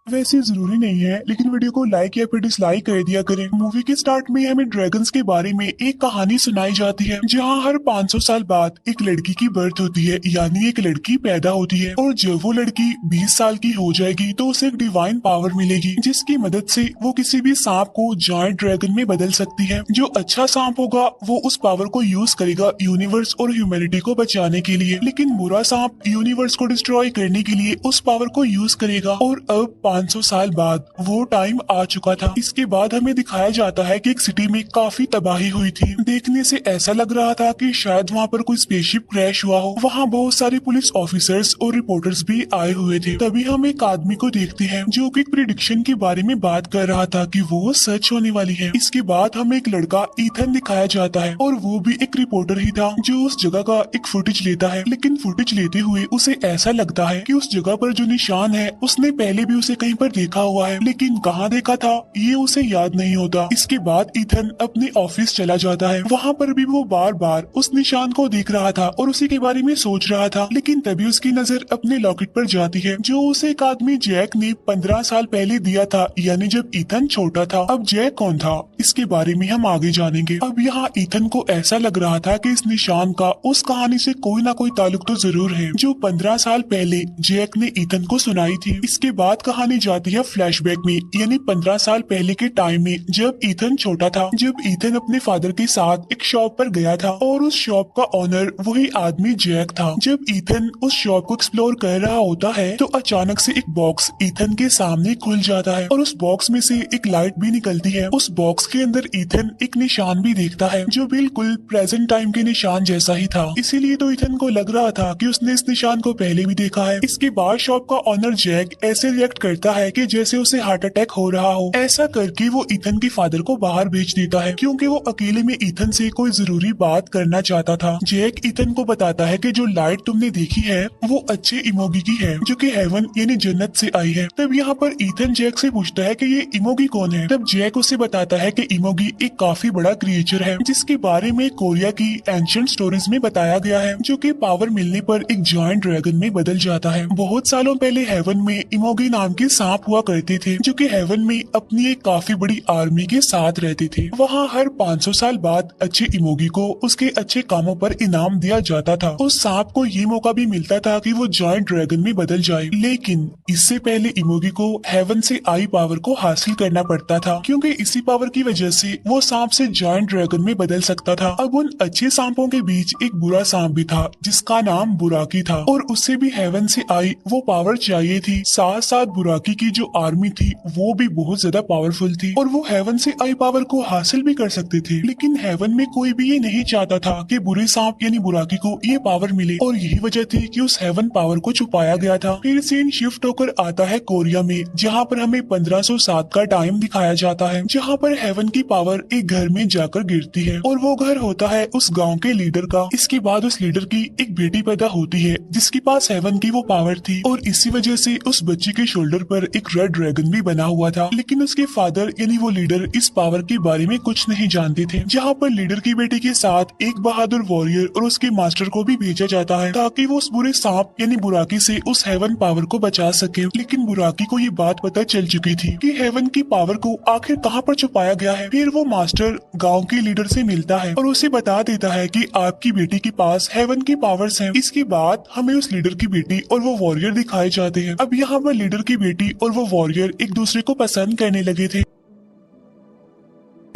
वैसे जरूरी नहीं है, लेकिन वीडियो को लाइक या फिर डिसलाइक कर दिया करें। मूवी के स्टार्ट में हमें ड्रैगन्स के बारे में एक कहानी सुनाई जाती है, जहां हर 500 साल बाद एक लड़की की बर्थ होती है, यानी एक लड़की पैदा होती है। और जब वो लड़की 20 साल की हो जाएगी तो उसे एक डिवाइन पावर मिलेगी, जिसकी मदद से वो किसी भी सांप को जायंट ड्रैगन में बदल सकती है। जो अच्छा सांप होगा वो उस पावर को यूज करेगा यूनिवर्स और ह्यूमैनिटी को बचाने के लिए, लेकिन बुरा सांप यूनिवर्स को डिस्ट्रॉय करने के लिए उस पावर को यूज करेगा। और अब 500 साल बाद वो टाइम आ चुका था। इसके बाद हमें दिखाया जाता है कि एक सिटी में काफी तबाही हुई थी। देखने से ऐसा लग रहा था कि शायद वहाँ पर कोई स्पेसशिप क्रैश हुआ हो। वहाँ बहुत सारे पुलिस ऑफिसर्स और रिपोर्टर्स भी आए हुए थे। तभी हम एक आदमी को देखते हैं जो कि प्रिडिक्शन के बारे में बात कर रहा था कि वो सच होने वाली है। इसके बाद हमें एक लड़का ईथन दिखाया जाता है, और वो भी एक रिपोर्टर ही था जो उस जगह का एक फुटेज लेता है। लेकिन फुटेज लेते हुए उसे ऐसा लगता है कि उस जगह पर जो निशान है उसने पहले भी उसे कहीं पर देखा हुआ है, लेकिन कहाँ देखा था ये उसे याद नहीं होता। इसके बाद ईथन अपने ऑफिस चला जाता है। वहाँ पर भी वो बार बार उस निशान को देख रहा था और उसी के बारे में सोच रहा था, लेकिन तभी उसकी नजर अपने लॉकेट पर जाती है जो उसे एक आदमी जैक ने 15 साल पहले दिया था, यानी जब ईथन छोटा था। अब जैक कौन था इसके बारे में हम आगे जानेंगे। अब यहाँ ईथन को ऐसा लग रहा था कि इस निशान का उस कहानी से कोई ना कोई ताल्लुक तो जरूर है जो 15 साल पहले जैक ने ईथन को सुनाई थी। इसके बाद कहानी जाती है फ्लैशबैक में, यानी 15 साल पहले के टाइम में जब ईथन छोटा था, जब ईथन अपने फादर के साथ एक शॉप पर गया था और उस शॉप का ओनर वही आदमी जैक था। जब ईथन उस शॉप को एक्सप्लोर कर रहा होता है तो अचानक से एक बॉक्स ईथन के सामने खुल जाता है और उस बॉक्स में से एक लाइट भी निकलती है। उस बॉक्स के अंदर ईथन एक निशान भी देखता है जो बिल्कुल प्रेजेंट टाइम के निशान जैसा ही था। इसीलिए तो ईथन को लग रहा था कि उसने इस निशान को पहले भी देखा है। इसके बाद शॉप का ओनर जैक ऐसे रिएक्ट करता है कि जैसे उसे हार्ट अटैक हो रहा हो। ऐसा करके वो ईथन के फादर को बाहर भेज देता है क्योंकि वो अकेले में ईथन से कोई जरूरी बात करना चाहता था। जैक ईथन को बताता है कि जो लाइट तुमने देखी है वो अच्छे इमोगी की है जो कि हेवन यानी जन्नत से आई है। तब यहाँ पर ईथन जैक से पूछता है कि ये इमोगी कौन है। तब जैक उसे बताता है कि इमोगी एक काफी बड़ा क्रिएचर है जिसके बारे में कोरिया की एंशिएंट स्टोरीज में बताया गया है, जो कि पावर मिलने पर एक जायंट ड्रैगन में बदल जाता है। बहुत सालों पहले हेवन में इमोगी नाम के सांप हुआ करते थे जो कि हेवन में अपनी एक काफी बड़ी आर्मी के साथ रहते थे। वहाँ हर 500 साल बाद अच्छे इमोगी को उसके अच्छे कामों पर इनाम दिया जाता था। उस सांप को ये मौका भी मिलता था कि वो जायंट ड्रैगन में बदल जाए, लेकिन इससे पहले इमोगी को हेवन से आई पावर को हासिल करना पड़ता था, क्योंकि इसी पावर की वजह से वो सांप से जायंट ड्रैगन में बदल सकता था। अब उन अच्छे सांपों के बीच एक बुरा सांप भी था जिसका नाम बुराकी था, और उससे भी हेवन से आई वो पावर चाहिए थी। साथ साथ बुराकी की जो आर्मी थी वो भी बहुत ज्यादा पावरफुल थी और वो हेवन से आई पावर को हासिल भी कर सकते थे, लेकिन हेवन में कोई भी ये नहीं चाहता था कि बुरे सांप यानी बुराकी को ये पावर मिले, और यही वजह थी कि उस हेवन पावर को छुपाया गया था। फिर सीन शिफ्ट होकर आता है कोरिया में, जहाँ पर हमें 1507 का टाइम दिखाया जाता है, जहाँ पर हेवन की पावर एक घर में जाकर गिरती है और वो घर होता है उस गाँव के लीडर का। इसके बाद उस लीडर की एक बेटी पैदा होती है जिसके पास हेवन की वो पावर थी, और इसी वजह से उस बच्ची के शोल्डर पर एक रेड ड्रैगन भी बना हुआ था। लेकिन उसके फादर यानी वो लीडर इस पावर के बारे में कुछ नहीं जानते थे। जहाँ पर लीडर की बेटी के साथ एक बहादुर वॉरियर और उसके मास्टर को भी भेजा जाता है ताकि वो उस बुरे सांप यानी बुराकी से उस हेवन पावर को बचा सके। लेकिन बुराकी को ये बात पता चल चुकी थी कि हेवन की पावर को आखिर कहाँ पर छुपाया गया है। फिर वो मास्टर गाँव के लीडर से मिलता है और उसे बता देता है कि आपकी बेटी के पास हेवन की पावर्स हैं। इसके बाद हमें उस लीडर की बेटी और वो वॉरियर दिखाए जाते हैं। अब यहाँ पर लीडर की बेटी और वो वॉरियर एक दूसरे को पसंद करने लगे थे।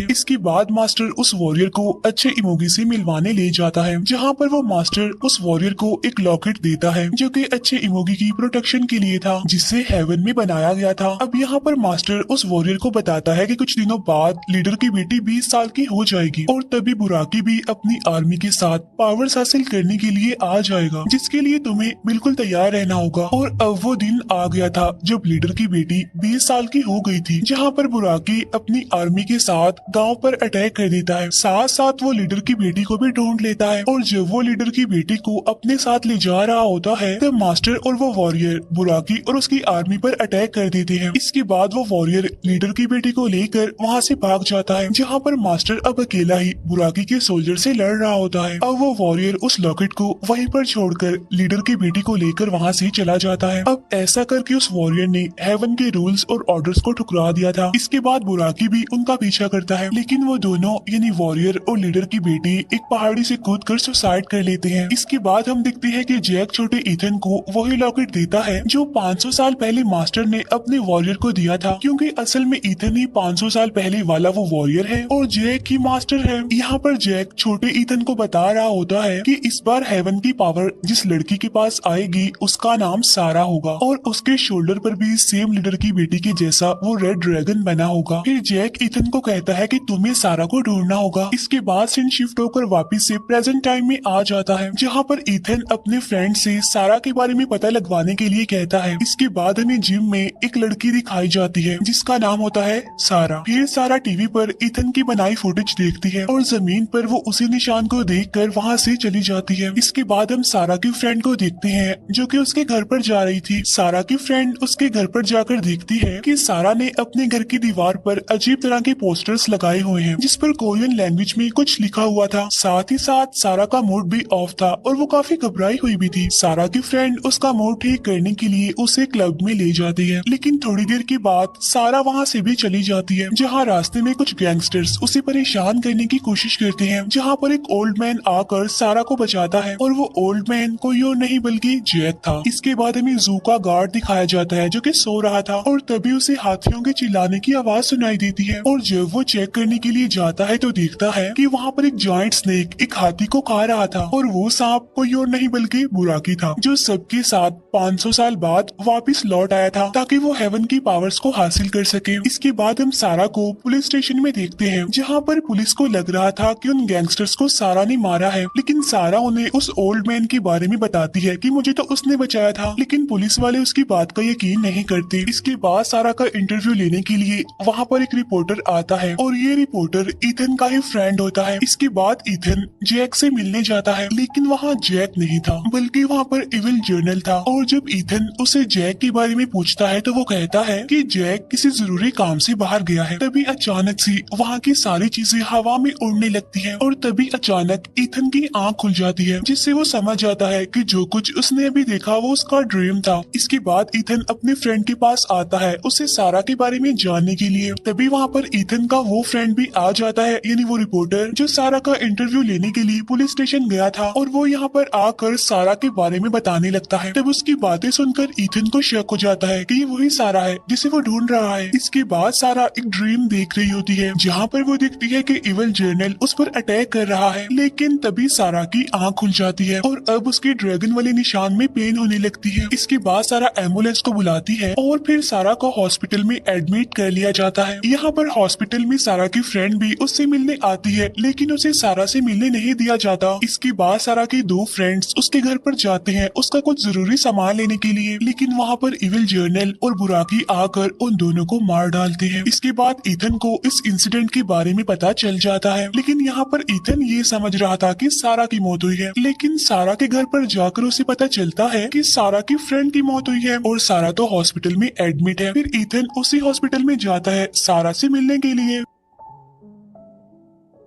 इसके बाद मास्टर उस वॉरियर को अच्छे इमोगी से मिलवाने ले जाता है, जहाँ पर वो मास्टर उस वॉरियर को एक लॉकेट देता है जो कि अच्छे इमोगी की प्रोटेक्शन के लिए था, जिसे हेवन में बनाया गया था। अब यहाँ पर मास्टर उस वॉरियर को बताता है कि कुछ दिनों बाद लीडर की बेटी 20 साल की हो जाएगी और तभी बुराकी भी अपनी आर्मी के साथ पावर्स हासिल करने के लिए आ जाएगा, जिसके लिए तुम्हें बिल्कुल तैयार रहना होगा। और अब वो दिन आ गया था जब लीडर की बेटी 20 साल की हो गई थी, जहाँ पर बुराकी अपनी आर्मी के साथ गांव पर अटैक कर देता है। साथ साथ वो लीडर की बेटी को भी ढूंढ लेता है और जब वो लीडर की बेटी को अपने साथ ले जा रहा होता है तब मास्टर और वो वॉरियर बुराकी और उसकी आर्मी पर अटैक कर देते हैं। इसके बाद वो वॉरियर लीडर की बेटी को लेकर वहाँ से भाग जाता है, जहाँ पर मास्टर अब अकेला ही बुराकी के सोल्जर से लड़ रहा होता है। अब वो वॉरियर उस लॉकेट को वहीं पर छोड़कर लीडर की बेटी को लेकर वहाँ से चला जाता है। अब ऐसा करके उस वॉरियर ने हेवन के रूल्स और ऑर्डर्स को ठुकरा दिया था। इसके बाद बुराकी भी उनका पीछा करता है, लेकिन वो दोनों यानी वॉरियर और लीडर की बेटी एक पहाड़ी से कूदकर सुसाइड कर लेते हैं। इसके बाद हम देखते हैं कि जैक छोटे ईथन को वही लॉकेट देता है जो 500 साल पहले मास्टर ने अपने वॉरियर को दिया था, क्योंकि असल में ईथन ही 500 साल पहले वाला वो वॉरियर है और जैक ही मास्टर है। यहाँ पर जैक छोटे ईथन को बता रहा होता है कि इस बार हेवन की पावर जिस लड़की के पास आएगी उसका नाम सारा होगा और उसके शोल्डर पर भी सेम लीडर की बेटी के जैसा वो रेड ड्रैगन बना होगा। फिर जैक ईथन को कहता है कि तुम्हें सारा को ढूंढना होगा। इसके बाद सीन शिफ्ट होकर वापस से प्रेजेंट टाइम में आ जाता है, जहाँ पर ईथन अपने फ्रेंड से सारा के बारे में पता लगवाने के लिए कहता है। इसके बाद हमें जिम में एक लड़की दिखाई जाती है जिसका नाम होता है सारा। फिर सारा टीवी पर ईथन की बनाई फुटेज देखती है और जमीन पर वो उसी निशान को देखकर वहाँ से चली जाती है। इसके बाद हम सारा की फ्रेंड को देखते हैं जो कि उसके घर पर जा रही थी। सारा की फ्रेंड उसके घर पर जाकर देखती है कि सारा ने अपने घर की दीवार पर अजीब तरह के पोस्टर्स लगाए हुए हैं जिस पर कोरियन लैंग्वेज में कुछ लिखा हुआ था। साथ ही साथ सारा का मूड भी ऑफ था और वो काफी घबराई हुई भी थी। सारा की फ्रेंड उसका मूड ठीक करने के लिए उसे क्लब में ले जाती है, लेकिन थोड़ी देर के बाद सारा वहाँ से भी चली जाती है, जहाँ रास्ते में कुछ गैंगस्टर्स उसे परेशान करने की कोशिश करते हैं, जहाँ पर एक ओल्ड मैन आकर सारा को बचाता है और वो ओल्ड मैन कोई और नहीं बल्कि जैक था। इसके बाद हमें जू का गार्ड दिखाया जाता है जो कि सो रहा था और तभी उसे हाथियों के चिल्लाने की आवाज सुनाई देती है और जब वो चेक करने के लिए जाता है तो देखता है कि वहाँ पर एक जायंट स्नेक एक हाथी को खा रहा था और वो सांप कोई और नहीं बल्कि बुराकी था, जो सबके साथ 500 साल बाद वापस लौट आया था ताकि वो हेवन की पावर्स को हासिल कर सके। इसके बाद हम सारा को पुलिस स्टेशन में देखते हैं, जहाँ पर पुलिस को लग रहा था कि उन गैंगस्टर्स को सारा ने मारा है, लेकिन सारा उन्हें उस ओल्ड मैन के बारे में बताती है कि मुझे तो उसने बचाया था, लेकिन पुलिस वाले उसकी बात का यकीन नहीं करते। इसके बाद सारा का इंटरव्यू लेने के लिए वहाँ पर एक रिपोर्टर आता है और ये रिपोर्टर ईथन का ही फ्रेंड होता है। इसके बाद ईथन जैक से मिलने जाता है, लेकिन वहाँ जैक नहीं था बल्कि वहाँ पर इविल जर्नल था और जब ईथन उसे जैक के बारे में पूछता है तो वो कहता है कि जैक किसी जरूरी काम से बाहर गया है। तभी अचानक से वहाँ की सारी चीजें हवा में उड़ने लगती हैं और तभी अचानक ईथन की आंख खुल जाती है, जिससे वो समझ जाता है कि जो कुछ उसने अभी देखा वो उसका ड्रीम था। इसके बाद ईथन अपने फ्रेंड के पास आता है उसे सारा के बारे में जानने के लिए। तभी वहाँ पर ईथन का वो फ्रेंड भी आ जाता है, यानी वो रिपोर्टर जो सारा का इंटरव्यू लेने के लिए पुलिस स्टेशन गया था और वो यहाँ पर आकर सारा के बारे में बताने लगता है। तब उसकी बातें सुनकर ईथन को शक हो जाता है कि ये वही सारा है जिसे वो ढूंढ रहा है। इसके बाद सारा एक ड्रीम देख रही होती है जहाँ पर वो देखती है कि इविल जर्नल उस पर अटैक कर रहा है, लेकिन तभी सारा की आंख खुल जाती है और अब उसके ड्रैगन वाले निशान में पेन होने लगती है। इसके बाद सारा एम्बुलेंस को बुलाती है और फिर सारा को हॉस्पिटल में एडमिट कर लिया जाता है। यहाँ पर हॉस्पिटल में सारा की फ्रेंड भी उससे मिलने आती है, लेकिन उसे सारा से मिलने नहीं दिया जाता। इसके बाद सारा के दो फ्रेंड्स उसके घर पर जाते हैं उसका कुछ जरूरी सामान लेने के लिए, लेकिन वहाँ पर इविल जर्नल और बुराकी आकर उन दोनों को मार डालते हैं। इसके बाद ईथन को इस इंसिडेंट के बारे में पता चल जाता है, लेकिन यहाँ पर ईथन ये समझ रहा था कि सारा की मौत हुई है, लेकिन सारा के घर पर जाकर उसे पता चलता है कि सारा की फ्रेंड की मौत हुई है और सारा तो हॉस्पिटल में एडमिट है। फिर ईथन उसी हॉस्पिटल में जाता है सारा से मिलने के लिए,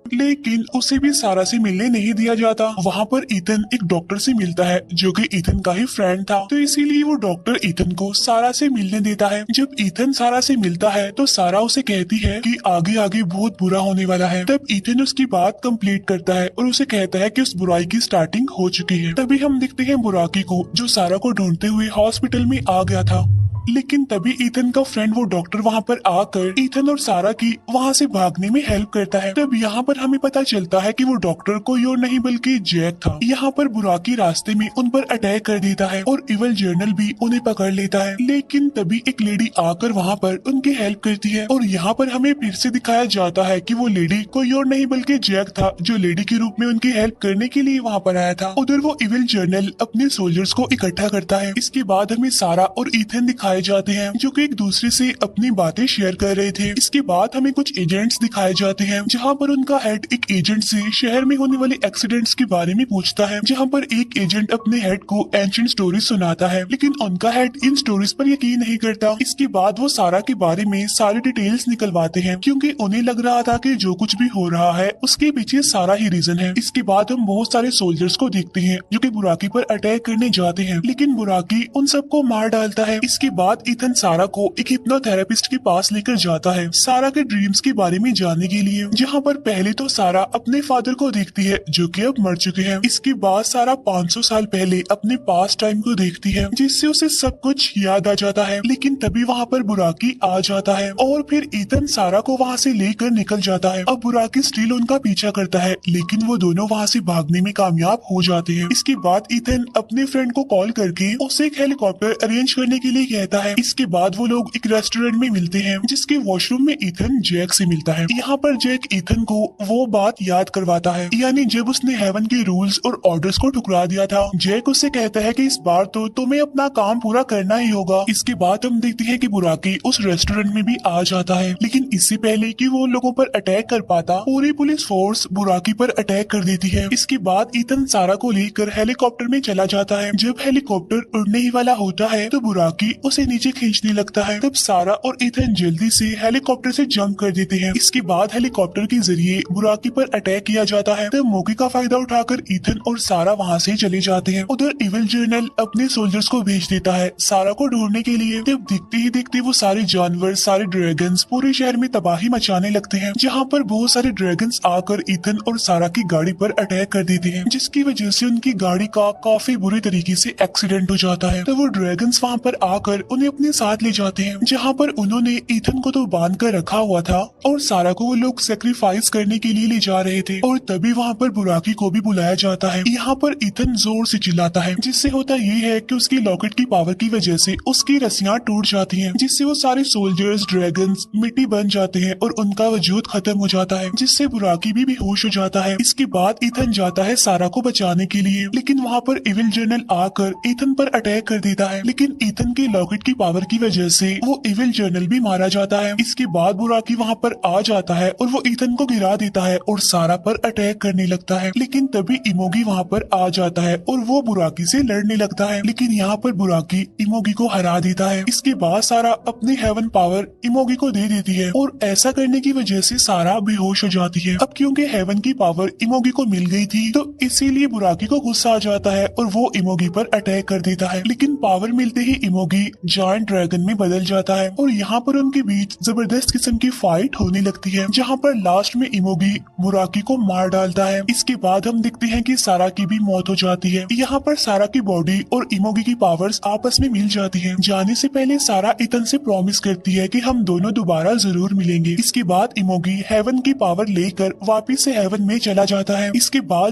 लेकिन उसे भी सारा से मिलने नहीं दिया जाता। वहाँ पर ईथन एक डॉक्टर से मिलता है जो कि ईथन का ही फ्रेंड था, तो इसीलिए वो डॉक्टर ईथन को सारा से मिलने देता है। जब ईथन सारा से मिलता है तो सारा उसे कहती है कि आगे आगे बहुत बुरा होने वाला है। तब ईथन उसकी बात कंप्लीट करता है और उसे कहता है कि उस बुराई की स्टार्टिंग हो चुकी है। तभी हम देखते हैं बुराकी को जो सारा को ढूंढते हुए हॉस्पिटल में आ गया था, लेकिन तभी ईथन का फ्रेंड वो डॉक्टर वहाँ पर आकर ईथन और सारा की वहाँ से भागने में हेल्प करता है। तब यहाँ पर हमें पता चलता है कि वो डॉक्टर कोई और नहीं बल्कि जैक था। यहाँ पर बुराकी रास्ते में उन पर अटैक कर देता है और इविल जर्नल भी उन्हें पकड़ लेता है, लेकिन तभी एक लेडी आकर वहाँ पर उनकी हेल्प करती है और यहाँ पर हमें फिर से दिखाया जाता है कि वो लेडी कोई और नहीं बल्कि जैक था जो लेडी के रूप में उनकी हेल्प करने के लिए वहाँ पर आया था। उधर वो इविल जर्नल अपने सोल्जर्स को इकट्ठा करता है। इसके बाद हमें सारा और ईथन दिखाया दिखाए जाते हैं जो कि एक दूसरे से अपनी बातें शेयर कर रहे थे। इसके बाद हमें कुछ एजेंट्स दिखाए जाते हैं जहाँ पर उनका हेड एक एजेंट से शहर में होने वाले एक्सीडेंट्स के बारे में पूछता है, जहाँ पर एक एजेंट अपने हेड को एंशिएंट स्टोरीज सुनाता है, लेकिन उनका हेड इन स्टोरीज पर यकीन नहीं करता। इसके बाद वो सारा के बारे में सारी डिटेल्स निकलवाते हैं क्योंकि उन्हें लग रहा था कि जो कुछ भी हो रहा है उसके पीछे सारा ही रीजन है। इसके बाद हम बहुत सारे सोल्जर्स को देखते हैं जो कि बुराकी पर अटैक करने जाते हैं, लेकिन बुराकी उन सबको मार डालता है। इसके बाद इथन सारा को एक हिप्नोथेरेपिस्ट के पास लेकर जाता है सारा के ड्रीम्स के बारे में जानने के लिए, जहाँ पर पहले तो सारा अपने फादर को देखती है जो कि अब मर चुके हैं। इसके बाद सारा 500 साल पहले अपने पास्ट टाइम को देखती है जिससे उसे सब कुछ याद आ जाता है, लेकिन तभी वहाँ पर बुराकी आ जाता है और फिर इथन सारा को वहाँ से लेकर निकल जाता है। अब बुराकी स्टिल उनका पीछा करता है लेकिन वो दोनों वहाँ से भागने में कामयाब हो जाते हैं। इसके बाद इथन अपने फ्रेंड को कॉल करके उसे एक हेलीकॉप्टर अरेंज करने के लिए कहता है। इसके बाद वो लोग एक रेस्टोरेंट में मिलते हैं जिसके वॉशरूम में इथन जैक से मिलता है। यहाँ पर जैक इथन को वो बात याद करवाता है, यानी जब उसने हेवन के रूल्स और ऑर्डर्स को ठुकरा दिया था। जैक उससे कहता है कि इस बार तो तुम्हें अपना काम पूरा करना ही होगा। इसके बाद हम देखते हैं कि बुराकी उस रेस्टोरेंट में भी आ जाता है, लेकिन इससे पहले कि वो लोगों पर अटैक कर पाता पूरी पुलिस फोर्स बुराकी पर अटैक कर देती है। इसके बाद इथन सारा को लेकर हेलीकॉप्टर में चला जाता है। जब हेलीकॉप्टर उड़ने ही वाला होता है तो बुराकी उसे नीचे खींचने लगता है। तब सारा और इथन जल्दी से हेलीकॉप्टर से जंप कर देते हैं। इसके बाद हेलीकॉप्टर के जरिए बुराकी पर अटैक किया जाता है। तब मौके का फायदा उठाकर इथन और सारा वहाँ से चले जाते हैं। उधर इविल जर्नल अपने सोल्जर्स को भेज देता है सारा को ढूंढने के लिए। तब दिखते ही दिखते वो सारे जानवर, सारे ड्रैगन्स पूरे शहर में तबाही मचाने लगते हैं, जहाँ पर बहुत सारे ड्रैगन्स आकर इथन और सारा की गाड़ी पर अटैक कर देते हैं, जिसकी वजह से उनकी गाड़ी का काफी बुरी तरीके से एक्सीडेंट हो जाता है। तो वो ड्रैगन्स वहाँ पर आकर उन्हें अपने साथ ले जाते हैं, जहाँ पर उन्होंने इथन को तो बांध कर रखा हुआ था और सारा को वो लोग सेक्रीफाइस करने के लिए ले जा रहे थे। और तभी वहाँ पर बुराकी को भी बुलाया जाता है। यहाँ पर इथन जोर से चिल्लाता है, जिससे होता ये है कि उसकी लॉकेट की पावर की वजह से उसकी रस्सियां टूट जाती हैं, जिससे वो सारे सोल्जर्स ड्रैगन्स मिट्टी बन जाते हैं और उनका वजूद खत्म हो जाता है, जिससे बुराकी भी बेहोश हो जाता है। इसके बाद इथन जाता है सारा को बचाने के लिए, लेकिन वहाँ पर इविल जर्नल आकर इथन पर अटैक कर देता है, लेकिन इथन के लॉकेट की पावर की वजह से वो इविल जर्नल भी मारा जाता है। इसके बाद बुराकी वहाँ पर आ जाता है और वो इथन को गिरा देता है और सारा पर अटैक करने लगता है, लेकिन तभी इमोगी वहाँ पर आ जाता है और वो बुराकी से लड़ने लगता है, लेकिन यहाँ पर बुराकी इमोगी को हरा देता है। इसके बाद सारा अपनी हेवन पावर इमोगी को दे देती है और ऐसा करने की वजह से सारा बेहोश हो जाती है। अब क्योंकि हेवन की पावर इमोगी को मिल गई थी तो इसीलिए बुराकी को गुस्सा आ जाता है और वो इमोगी पर अटैक कर देता है, लेकिन पावर मिलते ही इमोगी जायंट ड्रैगन में बदल जाता है और यहाँ पर उनके बीच जबरदस्त किस्म की फाइट होने लगती है, जहाँ पर लास्ट में इमोगी बुराकी को मार डालता है। इसके बाद हम देखते हैं कि सारा की भी मौत हो जाती है। यहाँ पर सारा की बॉडी और इमोगी की पावर्स आपस में मिल जाती हैं। जाने से पहले सारा इथन से प्रॉमिस करती है कि हम दोनों दोबारा जरूर मिलेंगे। इसके बाद इमोगी हेवन की पावर लेकर वापिस से हेवन में चला जाता है। इसके बाद